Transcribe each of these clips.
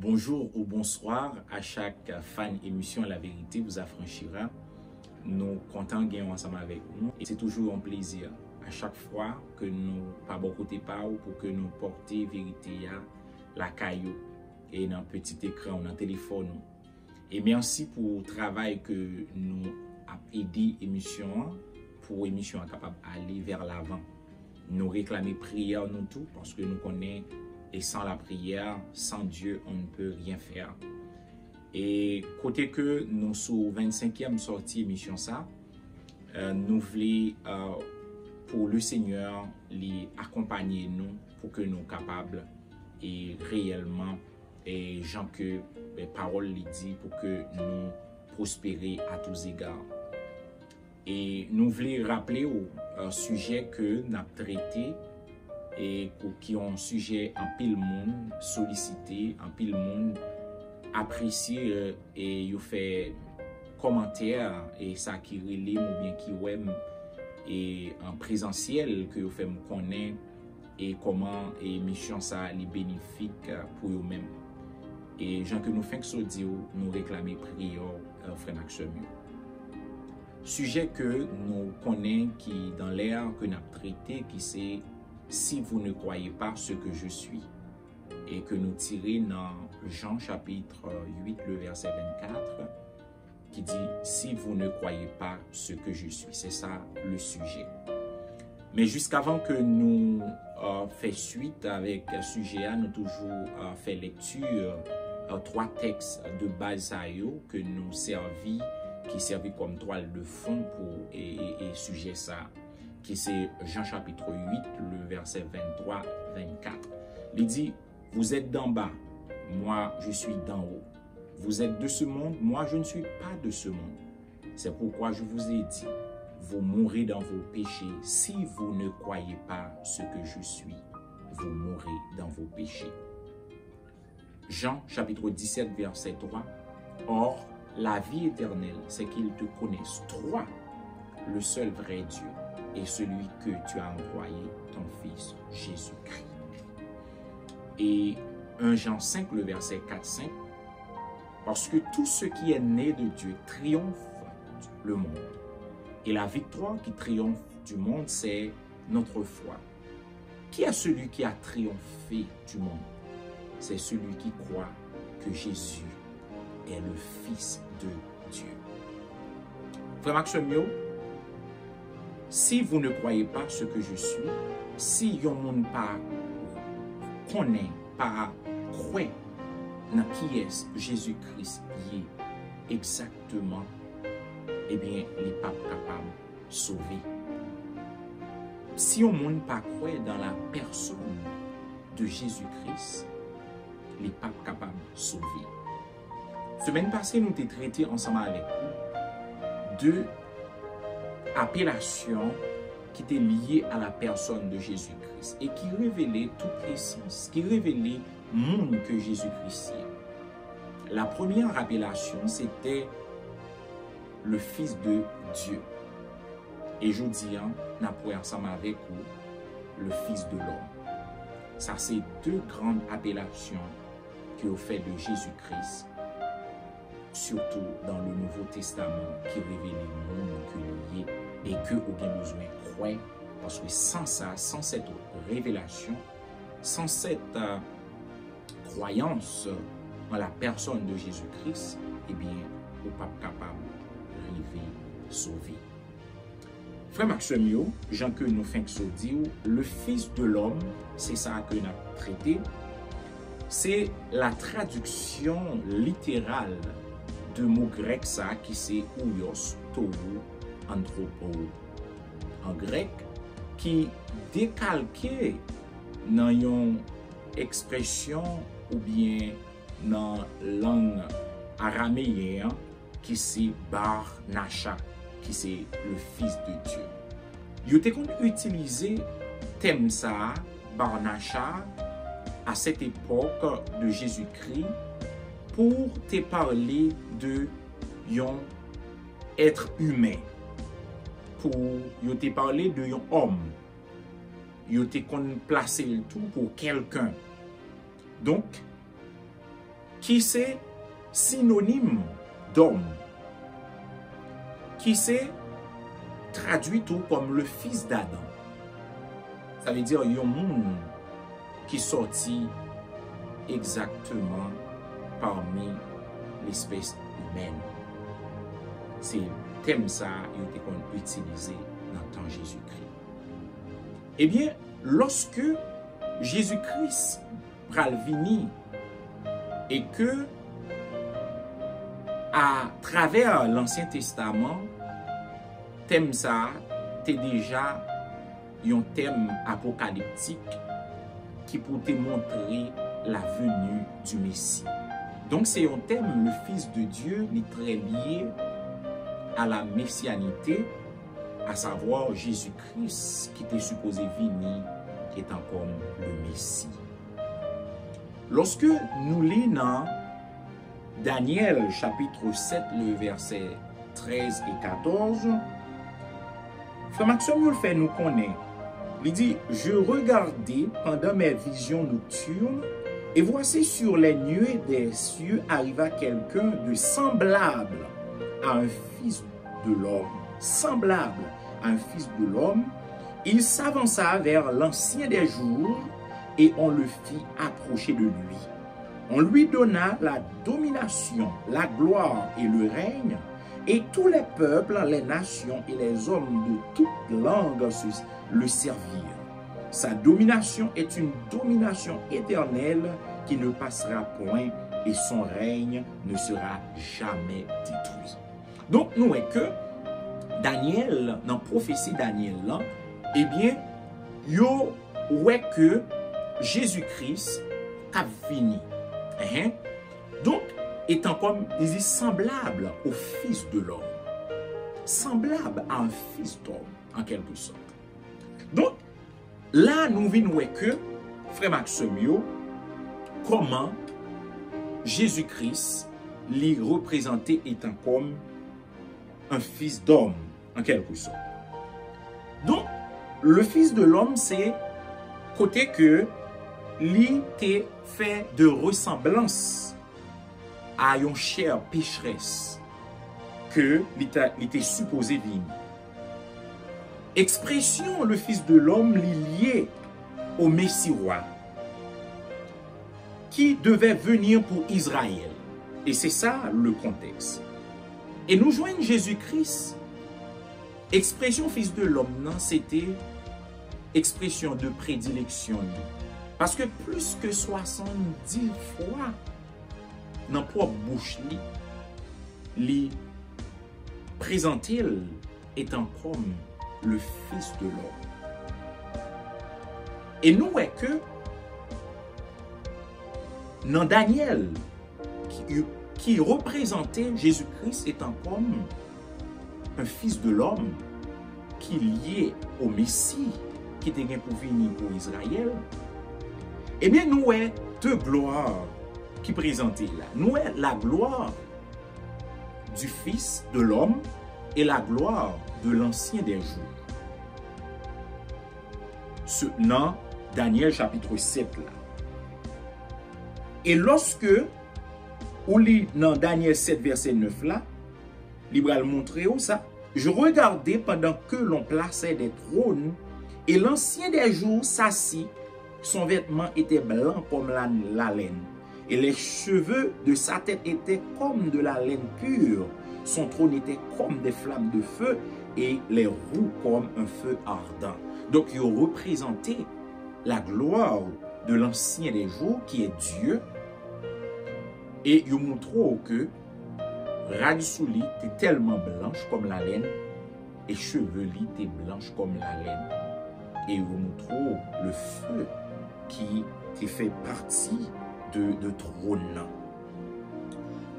Bonjour ou bonsoir à chaque fan émission La Vérité vous affranchira. Nous comptons gagner ensemble avec nous et c'est toujours un plaisir à chaque fois que nous pas beaucoup de parole pour que nous porter vérité à la caillou et dans petit écran dans téléphone. Et merci pour le travail que nous a aidé émission pour émission capable d'aller vers l'avant. Nous réclamer prière nous tout parce que nous connaissons et sans la prière, sans Dieu, on ne peut rien faire. Et côté que nous sur 25e sortie émission ça, nous voulons pour le Seigneur les accompagner nous pour que nous soyons capables et réellement et gens que les paroles les dit pour que nous prospérer à tous égards. Et nous voulons rappeler au sujet que nous avons traité et qui ont un sujet en pile monde sollicité, en pile monde apprécié et ils fait commentaire et ça qui relève ou bien qui aime et en présentiel que vous fait me connaître et comment émission ça les bénéfique pour eux-mêmes. Et gens que nous faisons ce dire nous réclamer prière frère Maxime. Sujet que nous connaissons qui dans l'air que nous avons traité qui c'est si vous ne croyez pas ce que je suis, et que nous tirons dans Jean chapitre 8, le verset 24, qui dit si vous ne croyez pas ce que je suis. C'est ça le sujet. Mais jusqu'avant que nous fassions suite avec le sujet, nous toujours fait lecture trois textes de base que nous servis, qui servent comme toile de fond pour et sujet ça. Qui c'est Jean chapitre 8, le verset 23-24. Il dit, vous êtes d'en bas, moi je suis d'en haut. Vous êtes de ce monde, moi je ne suis pas de ce monde. C'est pourquoi je vous ai dit, vous mourrez dans vos péchés. Si vous ne croyez pas ce que je suis, vous mourrez dans vos péchés. Jean chapitre 17, verset 3. Or, la vie éternelle, c'est qu'ils te connaissent, toi, le seul vrai Dieu, et celui que tu as envoyé, ton Fils Jésus-Christ. Et 1 Jean 5, le verset 4-5, parce que tout ce qui est né de Dieu triomphe le monde. Et la victoire qui triomphe du monde, c'est notre foi. Qui est celui qui a triomphé du monde? C'est celui qui croit que Jésus est le Fils de Dieu. Frère Maxime, si vous ne croyez pas ce que je suis, si vous ne connaissez pas, croit dans qui est Jésus-Christ est exactement, eh bien, les pas capables de sauver. Si on ne pas croire dans la personne de Jésus-Christ, les pas capables de sauver. Semaine passée, nous avons traité ensemble avec vous de appellation qui était liée à la personne de Jésus-Christ et qui révélait toute l'essence, qui révélait le monde que Jésus-Christ est. La première appellation, c'était le Fils de Dieu. Et je dis, nous avons ensemble avec vous le Fils de l'homme. Ça, c'est deux grandes appellations qui ont fait de Jésus-Christ, surtout dans le Nouveau Testament, qui révèle le monde que l'il est et que vous avez besoin de croire, parce que sans ça, sans cette révélation, sans cette croyance en la personne de Jésus-Christ, eh bien, vous n'êtes pas capable de arriver sauver. Frère Maxime, Jean que nous faisons dire, le Fils de l'homme, c'est ça que nous avons traité, c'est la traduction littérale de mot grec ça qui c'est ouios, tou, anthropo en grec qui décalqué dans une expression ou bien dans langue araméenne qui c'est Bar Nasha qui c'est le Fils de Dieu. Il était utilisé thème ça Bar Nasha à cette époque de Jésus-Christ pour te parler de un être humain, pour te parler de un homme, te placer le tout pour quelqu'un. Donc, qui c'est synonyme d'homme, qui c'est traduit tout comme le fils d'Adam. Ça veut dire un monde qui sortit exactement parmi l'espèce humaine. C'est le thème ça qu'on utilisé dans le temps Jésus-Christ. Eh bien, lorsque Jésus-Christ pral vini et que à travers l'Ancien Testament, thème ça, c'est déjà un thème apocalyptique qui peut te montrer la venue du Messie. Donc c'est un thème, le Fils de Dieu, est très lié à la messianité, à savoir Jésus-Christ qui était supposé venir, qui étant comme le Messie. Lorsque nous lisons Daniel chapitre 7, le verset 13 et 14, Frère Maxime le fait nous connaître. Il dit, je regardais pendant mes visions nocturnes, et voici sur les nuées des cieux arriva quelqu'un de semblable à un fils de l'homme. Semblable à un fils de l'homme. Il s'avança vers l'ancien des jours, et on le fit approcher de lui. On lui donna la domination, la gloire et le règne, et tous les peuples, les nations et les hommes de toute langue le servirent. Sa domination est une domination éternelle qui ne passera point et son règne ne sera jamais détruit. Donc, nous voyons que Daniel, dans la prophétie Daniel, là, eh bien, yo ouais que Jésus-Christ a fini. Donc, étant comme, il dit, semblable au Fils de l'homme. Semblable à un fils d'homme, en quelque sorte. Donc, là, nous venons que, frère Maximio, comment Jésus-Christ l'y représenté étant comme un fils d'homme, en quelque sorte. Donc, le Fils de l'homme, c'est côté que l'y était fait de ressemblance à une chair pécheresse que l'était supposé vivre. Expression, le Fils de l'homme lié au Messie roi qui devait venir pour Israël. Et c'est ça le contexte. Et nous joignons Jésus-Christ. Expression Fils de l'homme, c'était expression de prédilection. Parce que plus que 70 fois, dans propre bouche, li présenté étant comme le Fils de l'homme. Et nous voyons que dans Daniel, qui représentait Jésus-Christ étant comme un Fils de l'homme, qui est lié au Messie, qui était pour venir pour Israël, eh bien nous voyons deux gloires qui présentaient là. Nous voyons la gloire du Fils de l'homme et la gloire de l'Ancien des jours. Dans Daniel chapitre 7 là. Et lorsque, on lit dans Daniel 7 verset 9 là, il va le montrer où ça. Je regardais pendant que l'on plaçait des trônes et l'Ancien des jours s'assit, son vêtement était blanc comme la laine. Et les cheveux de sa tête étaient comme de la laine pure. Son trône était comme des flammes de feu et les roues comme un feu ardent. Donc, il représentait la gloire de l'Ancien des jours qui est Dieu. Et il montre que Radsouli était tellement blanche comme la laine et chevelu était blanche comme la laine. Et il montre le feu qui fait partie de trône.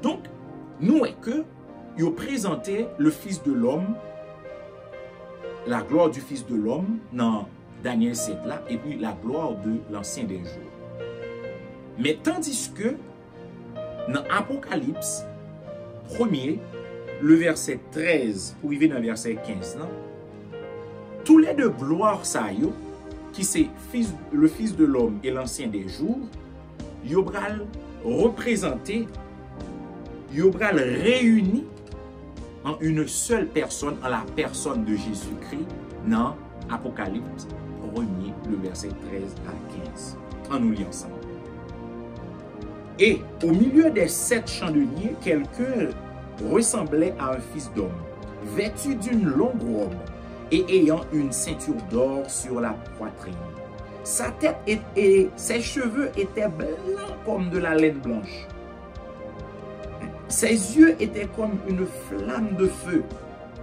Donc, nous voyons que il présentait le Fils de l'homme, la gloire du Fils de l'homme dans Daniel 7 là, et puis la gloire de l'Ancien des jours. Mais tandis que dans Apocalypse 1er, le verset 13 pour arriver dans le verset 15 là, tous les deux gloires ça yo, qui c'est le Fils de l'homme et l'Ancien des jours, yo bral représenté, yo bral réuni en une seule personne, en la personne de Jésus-Christ, dans Apocalypse 1er, le verset 13 à 15. En nous lit ensemble. Et au milieu des 7 chandeliers, quelqu'un ressemblait à un fils d'homme, vêtu d'une longue robe et ayant une ceinture d'or sur la poitrine. Sa tête et ses cheveux étaient blancs comme de la laine blanche. Ses yeux étaient comme une flamme de feu.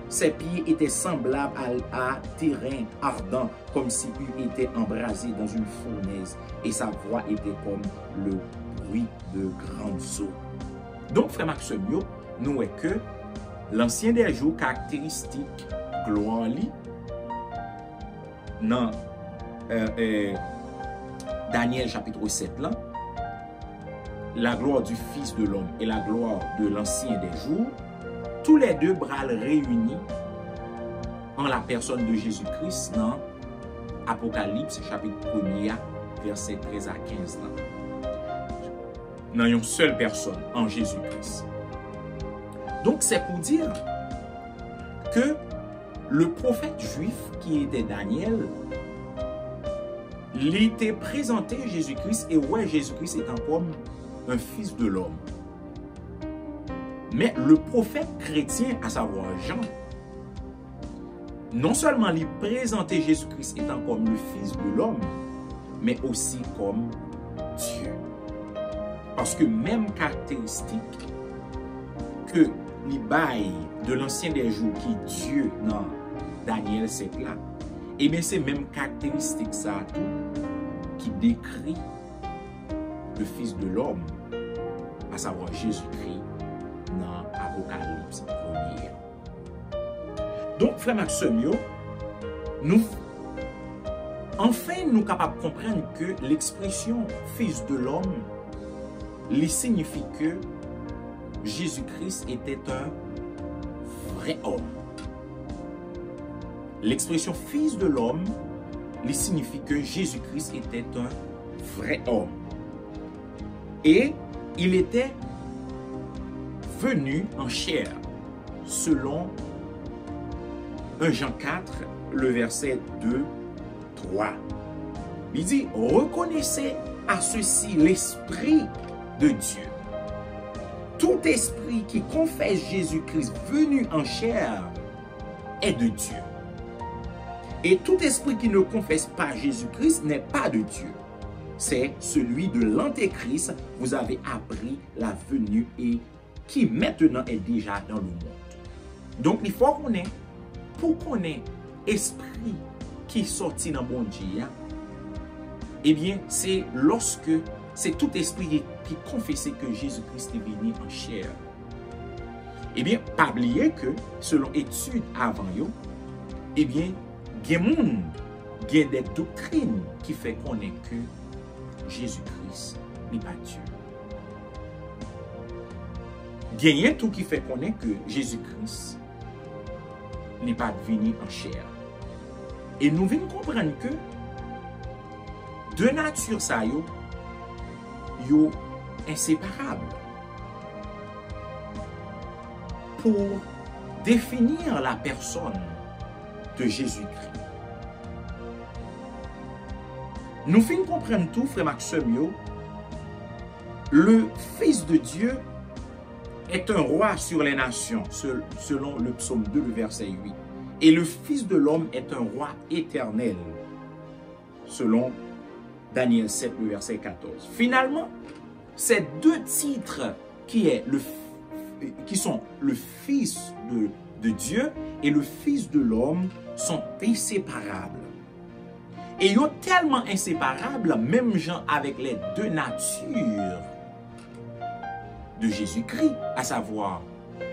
Ses pieds étaient semblables à terrain ardent, comme s'il eût été embrasé dans une fournaise. Et sa voix était comme le bruit de grandes eaux. Donc, frère Maxime, nous voyons que l'ancien des jours caractéristique gloire dans Daniel chapitre 7 là, la gloire du Fils de l'homme et la gloire de l'ancien des jours, tous les deux bras réunis en la personne de Jésus-Christ dans Apocalypse chapitre 1er verset 13 à 15 là. Dans une seule personne, en Jésus-Christ. Donc c'est pour dire que le prophète juif qui était Daniel, il était présenté Jésus-Christ et ouais, Jésus-Christ étant comme un fils de l'homme. Mais le prophète chrétien, à savoir Jean, non seulement il présentait Jésus-Christ étant comme le fils de l'homme, mais aussi comme Dieu. Parce que même caractéristique que les bails de l'ancien des jours qui Dieu dans Daniel 7 là, et bien c'est même caractéristique ça tout qui décrit le Fils de l'homme, à savoir Jésus-Christ dans Apocalypse 1er. Donc frère Maxime, nous enfin nous capables de comprendre que l'expression Fils de l'homme il signifie que Jésus-Christ était un vrai homme. L'expression Fils de l'homme, il signifie que Jésus-Christ était un vrai homme. Et il était venu en chair, selon 1 Jean 4, le verset 2, 3. Il dit, reconnaissez à ceci l'Esprit de Dieu. Tout esprit qui confesse Jésus-Christ venu en chair est de Dieu. Et tout esprit qui ne confesse pas Jésus-Christ n'est pas de Dieu. C'est celui de l'Antéchrist. Vous avez appris la venue et qui maintenant est déjà dans le monde. Donc il faut qu'on ait, pour qu'on ait esprit qui est sorti dans le bon Dieu, eh bien c'est lorsque c'est tout esprit qui confessait que Jésus-Christ est venu en chair. Eh bien, pas oublier que, selon études avant yo, eh bien, il y a des doctrines qui font connaître que Jésus-Christ n'est pas Dieu. Il y a tout qui fait connaître que Jésus-Christ n'est pas venu en chair. Et nous venons comprendre que de nature ça yo inséparables. Pour définir la personne de Jésus-Christ. Nous finissons comprendre tout, frère Maxime, le Fils de Dieu est un roi sur les nations, selon le psaume 2, le verset 8. Et le Fils de l'homme est un roi éternel, selon Daniel 7, le verset 14. Finalement, ces deux titres qui sont le Fils de Dieu et le Fils de l'homme sont inséparables. Et ils sont tellement inséparables, même gens avec les deux natures de Jésus-Christ, à savoir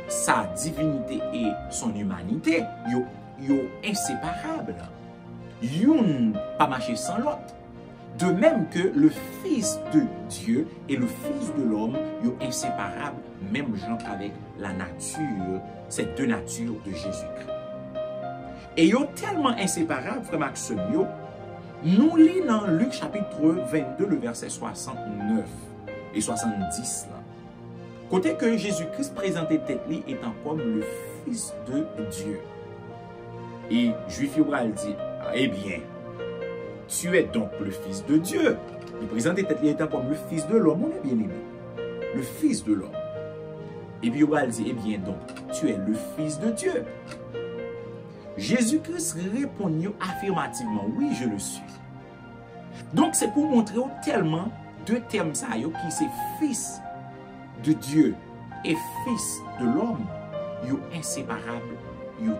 sa divinité et son humanité, ils sont inséparables. Ils ne pas marcher sans l'autre. De même que le Fils de Dieu et le Fils de l'homme, ils sont inséparables, même gens avec la nature, ces deux natures de Jésus-Christ. Et ils sont tellement inséparables, frère Maxime, Nous lisons dans Luc chapitre 22, le verset 69 et 70. Là. Côté que Jésus-Christ présentait tête étant comme le Fils de Dieu. Et Juif Yobral dit, eh bien, tu es donc le Fils de Dieu. Il présentait tête étant comme le Fils de l'homme, on est bien aimé. Le Fils de l'homme. Et puis Yobral dit, eh bien donc, tu es le Fils de Dieu. Jésus-Christ répond affirmativement, oui, je le suis. Donc c'est pour montrer tellement deux termes ça, qui c'est Fils de Dieu et Fils de l'homme, ils sont inséparables, ils sont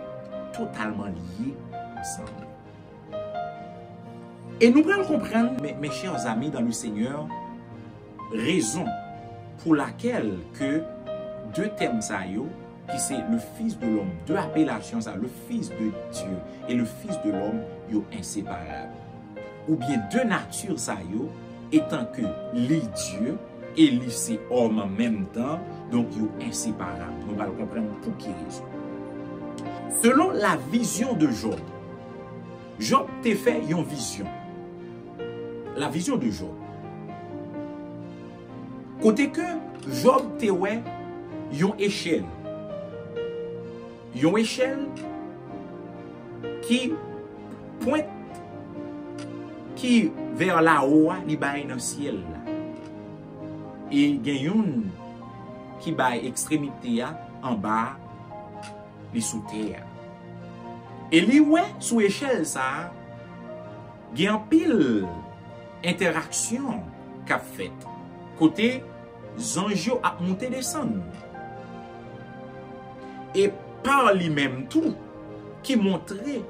totalement liés ensemble. Et nous pouvons comprendre, mes chers amis dans le Seigneur, raison pour laquelle que deux termes ça, qui c'est le Fils de l'homme, deux appellations ça, le Fils de Dieu et le Fils de l'homme, ils sont inséparables. Ou bien deux natures ça, étant que les Dieu et les c'est homme en même temps, donc ils sont inséparables. Nous allons comprendre pour qui raison. Selon la vision de Job, Job t'a fait une vision. La vision de Job. Côté que Job t'a ouais une échelle. Une échelle qui pointe qui vers là-haut, li bay dans le ciel. Et il y a une qui bay extrémité en bas, li sous terre. Et li ouais sous échelle ça, il y a un pile interaction qu'a fait. Côté Zanjo a monté descendre. Et par lui-même tout qui montrait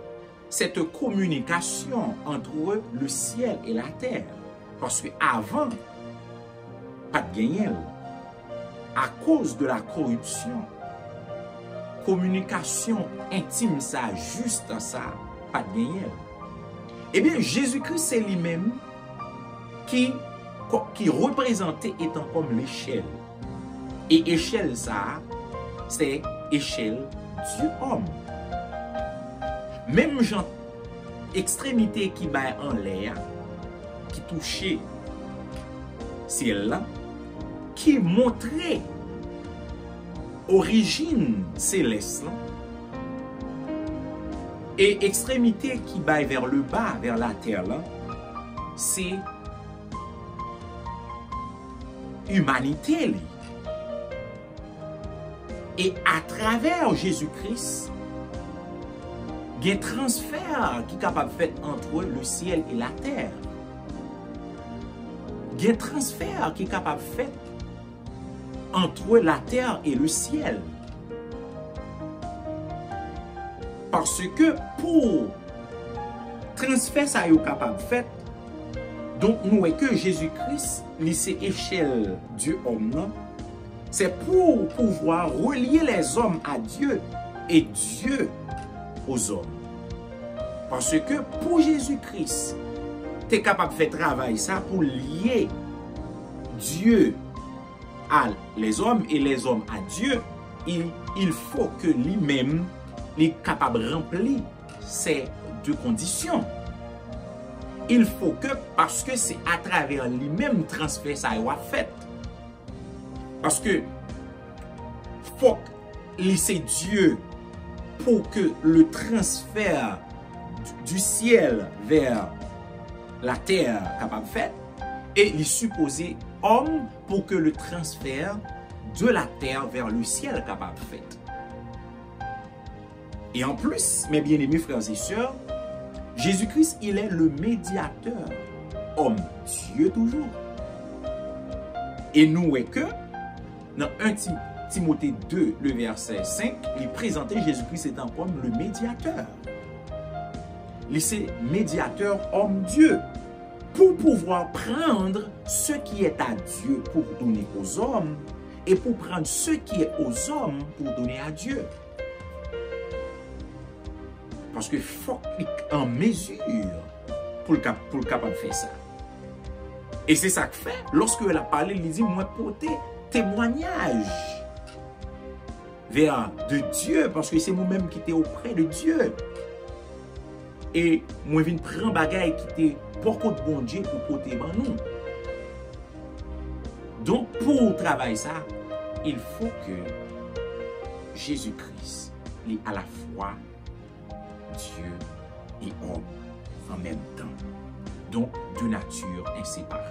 cette communication entre le ciel et la terre. Parce que avant, pas de gagnel. À cause de la corruption, communication intime ça, juste ça, pas de gagnel. Eh bien, Jésus-Christ, c'est lui-même qui représentait étant comme l'échelle. Et échelle ça, c'est échelle Dieu-homme. Même gens, extrémité qui bat en l'air, qui touchait ciel-là, qui montrait origine céleste, là, et extrémité qui bat vers le bas, vers la terre, là, c'est humanité. Là. Et à travers Jésus-Christ, il y a un transfert qui est capable de faire entre le ciel et la terre. Il y a un transfert qui est capable de faire entre la terre et le ciel. Parce que pour transfert ça est capable de faire, donc nous voyons que Jésus-Christ, c'est échelle Dieu-homme, c'est pour pouvoir relier les hommes à Dieu et Dieu aux hommes. Parce que pour Jésus-Christ, tu es capable de faire travail ça pour lier Dieu à les hommes et les hommes à Dieu. Il faut que lui-même est capable de remplir ces deux conditions. Il faut que, parce que c'est à travers lui-même transfert ça a fait. Parce que faut laisser Dieu pour que le transfert du ciel vers la terre capable de faire, et il supposé homme pour que le transfert de la terre vers le ciel capable de faire. Et en plus, mes bien-aimés frères et sœurs, Jésus-Christ, il est le médiateur, homme, Dieu toujours. Et nous voyons que dans 1 Timothée 2, le verset 5, il présentait Jésus-Christ étant comme le médiateur. Il est médiateur homme-Dieu pour pouvoir prendre ce qui est à Dieu pour donner aux hommes et pour prendre ce qui est aux hommes pour donner à Dieu. Parce qu'il faut en mesure pour le capable de faire ça. Et c'est ça que fait, lorsque elle a parlé, il dit, moi porter témoignage vers de Dieu, parce que c'est moi-même qui était auprès de Dieu. et moi vinn prendre bagay qui était pour côté bon Dieu pour côté ban nous. Donc pour travailler ça, il faut que Jésus-Christ est à la fois Dieu et homme en même temps. Donc de nature inséparable.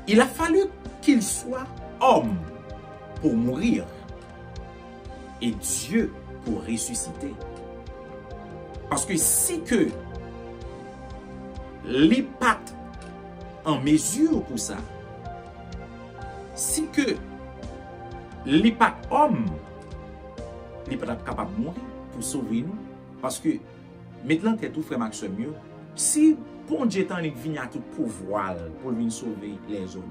Il a fallu qu'il soit homme pour mourir et Dieu pour ressusciter. Parce que si que les pattes en mesure pour ça, si que les pattes hommes n'est pas capable de mourir pour sauver nous, parce que maintenant que tout frère Maxime, si bon Dieu t'en est venu à tout pouvoir pour venir sauver les hommes,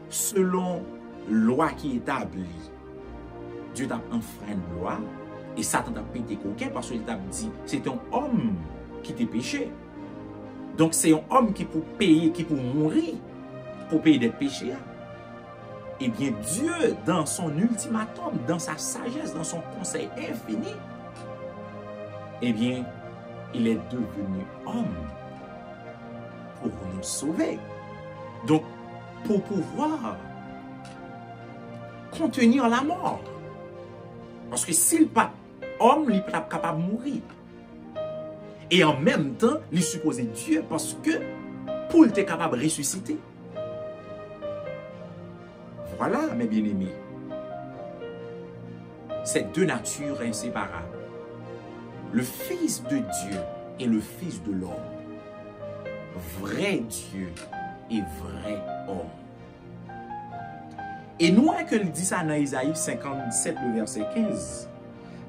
selon loi qui est établie, Dieu t'a enfreint la loi et Satan t'a pété coquin parce qu'il t'a dit c'est un homme qui t'a péché. Donc c'est un homme qui peut payer, qui peut mourir pour payer des péchés. Eh bien Dieu, dans son ultimatum, dans sa sagesse, dans son conseil infini, eh bien, il est devenu homme pour nous sauver. Donc, pour pouvoir contenir la mort. Parce que s'il n'est pas homme, il n'est pas capable de mourir. Et en même temps, il est supposé Dieu parce que pour être capable de ressusciter. Voilà, mes bien-aimés. C'est deux natures inséparables. Le Fils de Dieu et le Fils de l'homme. Vrai Dieu et vrai homme. Et nous, que il dit ça dans Isaïe 57, le verset 15.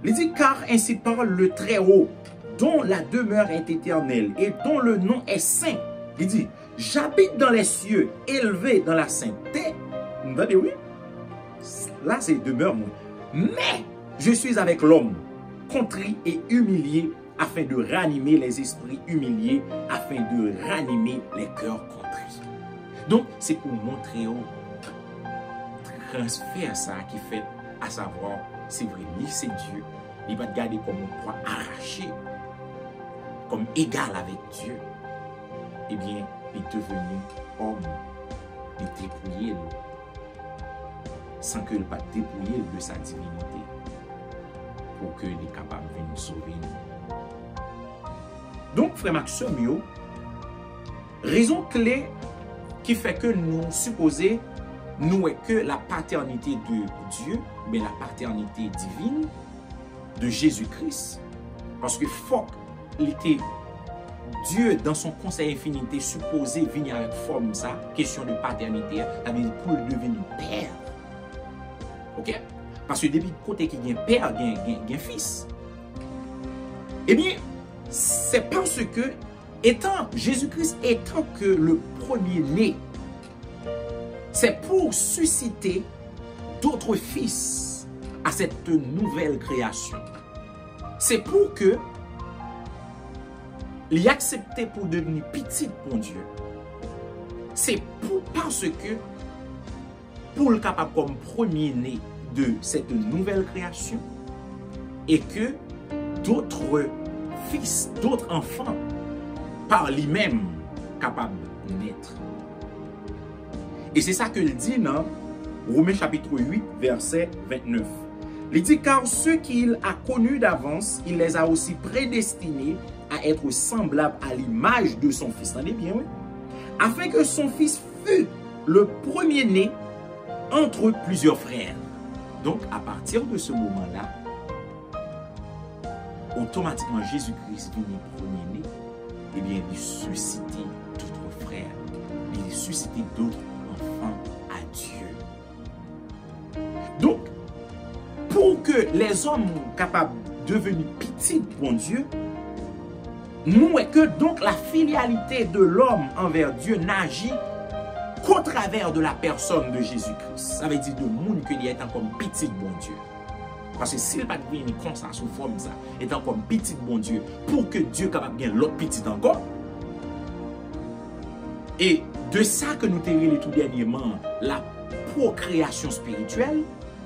Il dit, car ainsi parle le Très-Haut, dont la demeure est éternelle et dont le nom est saint. Il dit, j'habite dans les cieux, élevé dans la sainteté. Vous entendez, oui? Là, c'est demeure, moi. Mais je suis avec l'homme, contrit et humilié, afin de ranimer les esprits humiliés, afin de ranimer les cœurs contrits. Donc, c'est pour montrer au transfert ça qui fait à savoir, c'est vrai, lui c'est Dieu. Il va te garder comme un poids arraché, comme égal avec Dieu. Eh bien, il est devenu homme, il est dépouillé, sans que il pas dépouillé de sa divinité, pour qu'il est capable de nous sauver. Donc, frère Maxime, raison clé qui fait que nous supposons nous est que la paternité de Dieu, mais la paternité divine de Jésus-Christ. Parce que faut qu'il était Dieu dans son conseil infini était supposé venir avec forme ça, question de paternité, pour devenir père. Ok? Parce que depuis le côté qui y a père, il y a fils. Eh bien, c'est parce que Jésus-Christ étant que le premier-né, c'est pour susciter d'autres fils à cette nouvelle création. C'est pour que l'y accepter pour devenir petit pour Dieu. C'est parce que pour le capable comme premier-né de cette nouvelle création et que d'autres fils, d'autres enfants par lui-même capables de naître. Et c'est ça que il dit dans Romains chapitre 8, verset 29. Il dit, car ceux qu'il a connus d'avance, il les a aussi prédestinés à être semblables à l'image de son fils. Entendez bien, oui? Afin que son fils fût le premier-né entre plusieurs frères. Donc, à partir de ce moment-là, automatiquement, Jésus-Christ devenu premier-né, eh bien, il suscite d'autres frères. Il suscite d'autres enfants à Dieu. Donc, pour que les hommes capables de devenir petits pour Dieu, nous est que donc la filialité de l'homme envers Dieu n'agit qu'au travers de la personne de Jésus-Christ. Ça veut dire de monde qu'il est comme petit bon Dieu. Parce que s'il n'a pas de comme ça, sous forme ça, étant comme petit bon Dieu, pour que Dieu capable de l'autre petit encore. Et de ça que nous terminons tout dernièrement, la procréation spirituelle,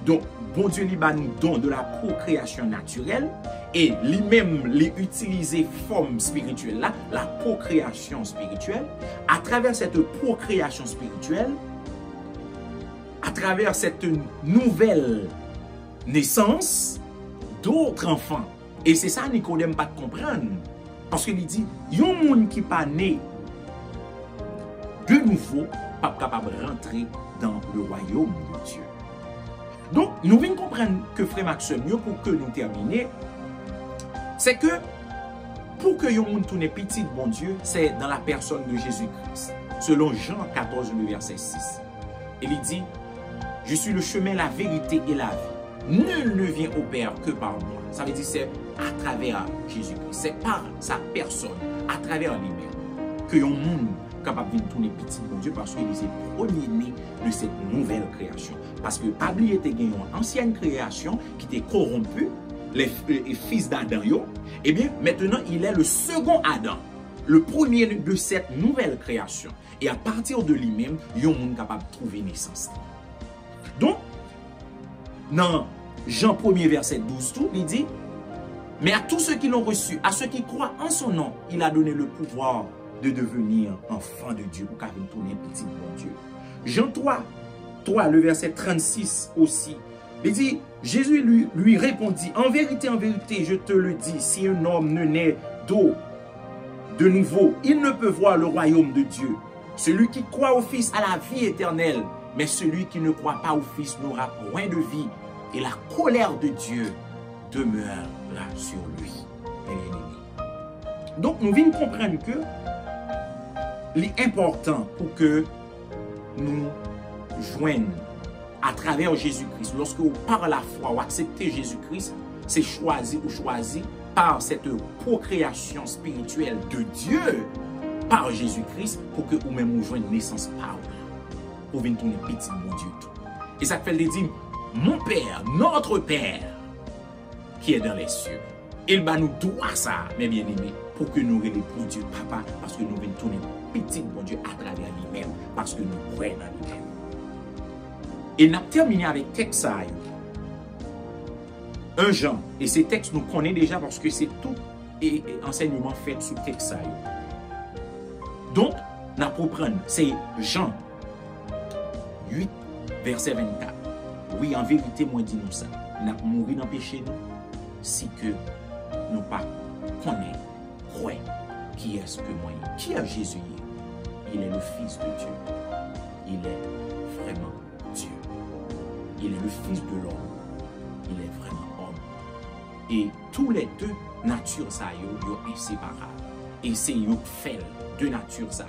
donc bon Dieu lui nous don de la procréation naturelle, et lui-même les utiliser forme spirituelle là, la procréation spirituelle. À travers cette procréation spirituelle, à travers cette nouvelle naissance, d'autres enfants. Et c'est ça Nicodème pas comprendre. Parce qu'il dit, il y a un monde qui n'est pas né de nouveau, pas capable de rentrer dans le royaume de Dieu. Donc, nous venons comprendre que frère Maxime, pour que nous terminions, c'est que pour que le monde tourne petit, bon Dieu, c'est dans la personne de Jésus-Christ. Selon Jean 14, le verset 6. Il dit, je suis le chemin, la vérité et la vie. Nul ne vient au Père que par moi. Ça veut dire c'est à travers Jésus-Christ. C'est par sa personne, à travers lui-même, que le monde capable de tourner petit, bon Dieu, parce qu'il est le premier-né de cette nouvelle création. Parce que Pabli était une ancienne création qui était corrompue, les fils d'Adam, et bien maintenant il est le second Adam, le premier de cette nouvelle création. Et à partir de lui-même, il y a un monde capable de trouver naissance. Donc, dans Jean 1er verset 12, tout, il dit, mais à tous ceux qui l'ont reçu, à ceux qui croient en son nom, il a donné le pouvoir de devenir enfant de Dieu, pour qu'il tourne petit bon Dieu. Jean 3, le verset 36 aussi, il dit, Jésus lui répondit, en vérité, je te le dis, si un homme ne naît d'eau de nouveau, il ne peut voir le royaume de Dieu. Celui qui croit au Fils a la vie éternelle, mais celui qui ne croit pas au Fils n'aura point de vie, et la colère de Dieu demeurera sur lui. Donc, nous venons comprendre que l'important pour que nous joignons à travers Jésus-Christ, lorsque vous par la foi ou acceptez Jésus-Christ, c'est choisi par cette procréation spirituelle de Dieu par Jésus-Christ pour que vous-même vous joignez naissance par vous. Pour venir tourner petit mon Dieu tout. Et ça fait le dire, mon Père, notre Père, qui est dans les cieux, il va nous doit ça, mes bien-aimés, pour que nous relions pour Dieu, Papa, parce que nous venons tourner petit bon Dieu à travers lui-même, parce que nous croyons dans lui-même. Et nous avons terminé avec texte ça. 1 Jean. Et ces textes nous connaissons déjà parce que c'est tout enseignement fait sous texte ça. Donc, nous allons prendre, c'est Jean 8, verset 24. Oui, en vérité, moi dis nous ça. Nous allons mourir dans le péché nous, si que nous pas connaissons, croyons qui est-ce que moi, qui est Jésus. Il est le Fils de Dieu. Il est vraiment Dieu. Il est le Fils de l'homme. Il est vraiment homme. Et tous les deux natures ça sont inséparables. Et c'est une fait deux natures ça.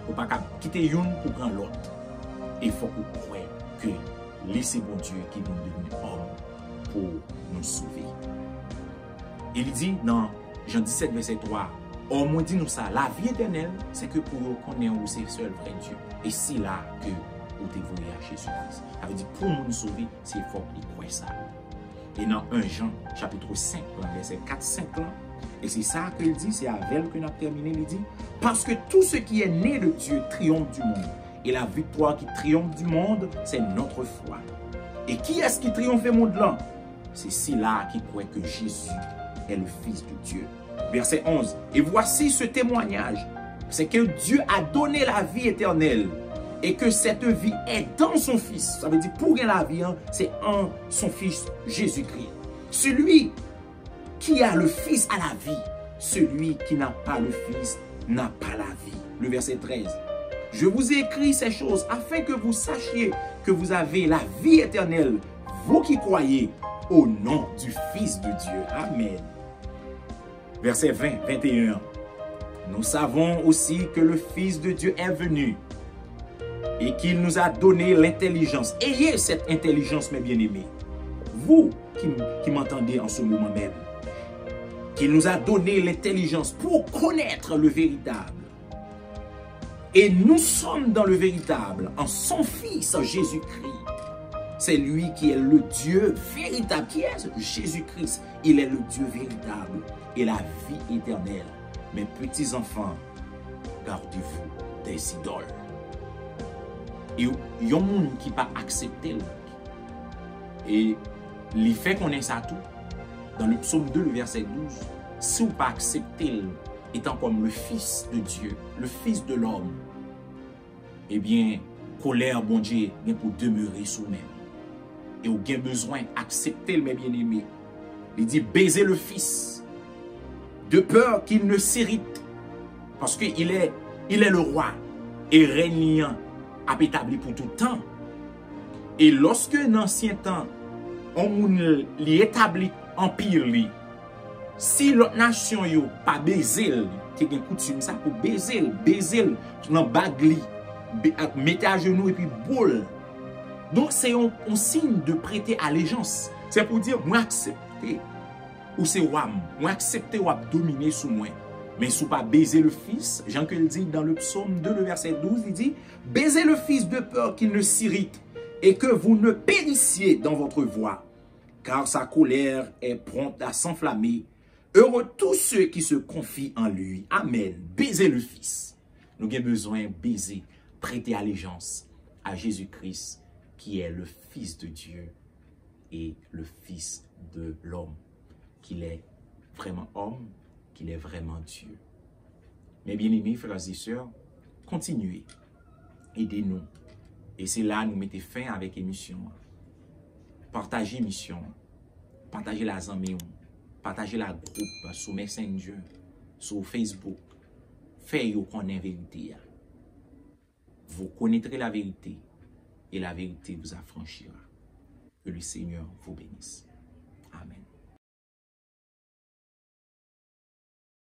Faut pas quitter une pour prendre l'autre. Il faut que vous croyez que laissez bon Dieu qui vient devenir homme pour nous sauver. Il dit dans Jean 17 verset 3, oh moi dit nous ça, la vie éternelle, c'est que pour nous connaître où c'est seul vrai Dieu. Et c'est là que vous devez à Jésus-Christ. Ça veut dire pour nous sauver, c'est fort qu'il croit ça. Et dans 1 Jean chapitre 5, verset 4-5, et c'est ça qu'il dit, c'est avec que nous avons terminé, il dit, parce que tout ce qui est né de Dieu triomphe du monde. Et la victoire qui triomphe du monde, c'est notre foi. Et qui est-ce qui triomphe du monde là? C'est ceux-là qui croient que Jésus est le Fils de Dieu. Verset 11. Et voici ce témoignage, c'est que Dieu a donné la vie éternelle et que cette vie est dans son Fils. Ça veut dire pour gagner la vie, hein, c'est en son Fils Jésus-Christ. Celui qui a le Fils a la vie. Celui qui n'a pas le Fils n'a pas la vie. Le verset 13. Je vous ai écrit ces choses afin que vous sachiez que vous avez la vie éternelle, vous qui croyez au nom du Fils de Dieu. Amen. Verset 20, 21. Nous savons aussi que le Fils de Dieu est venu et qu'il nous a donné l'intelligence. Ayez cette intelligence, mes bien-aimés. Vous qui m'entendez en ce moment même. Qu'il nous a donné l'intelligence pour connaître le véritable. Et nous sommes dans le véritable, en son Fils, Jésus-Christ. C'est lui qui est le Dieu véritable. Qui est Jésus-Christ? Il est le Dieu véritable et la vie éternelle. Mes petits enfants, gardez-vous des idoles. Et il y a un monde qui va accepter. Et il fait qu'on ait ça tout. dans le psaume 2, le verset 12, si vous pas acceptez étant comme le Fils de Dieu, le Fils de l'homme, eh bien, colère, bon Dieu, bien pour demeurer sous même. Et vous avez besoin d'accepter mes bien-aimés. Il dit, baiser le Fils, de peur qu'il ne s'irrite, parce qu'il est le roi, et régnant, a établi pour tout temps. Et lorsque dans l'ancien temps, on l'y établit empire, si l'autre nation n'a pas baisé, qui a une coutume ça pour baiser dans bagli, mettre à genoux et puis boule. Donc c'est un signe de prêter allégeance. C'est pour dire, moi accepter, ou c'est moi accepter ou dominer sous moi. Mais si vous pas baiser le Fils, Jean que le dit dans le psaume 2, le verset 12, il dit, baisez le Fils de peur qu'il ne s'irrite et que vous ne périssiez dans votre voie, car sa colère est prompte à s'enflammer. Heureux tous ceux qui se confient en lui. Amen. Baisez le Fils. Nous avons besoin de baiser, prêter allégeance à Jésus-Christ, qui est le Fils de Dieu et le Fils de l'homme, qu'il est vraiment homme, qu'il est vraiment Dieu. Mes bien-aimés, frères et sœurs, continuez, aidez-nous. Et c'est là nous mettons fin avec l'émission. Partagez l'émission, partagez la zambie, partagez la groupe sur Messenger, sur Facebook. Faites-vous connaître la vérité. Vous connaîtrez la vérité et la vérité vous affranchira. Que le Seigneur vous bénisse. Amen.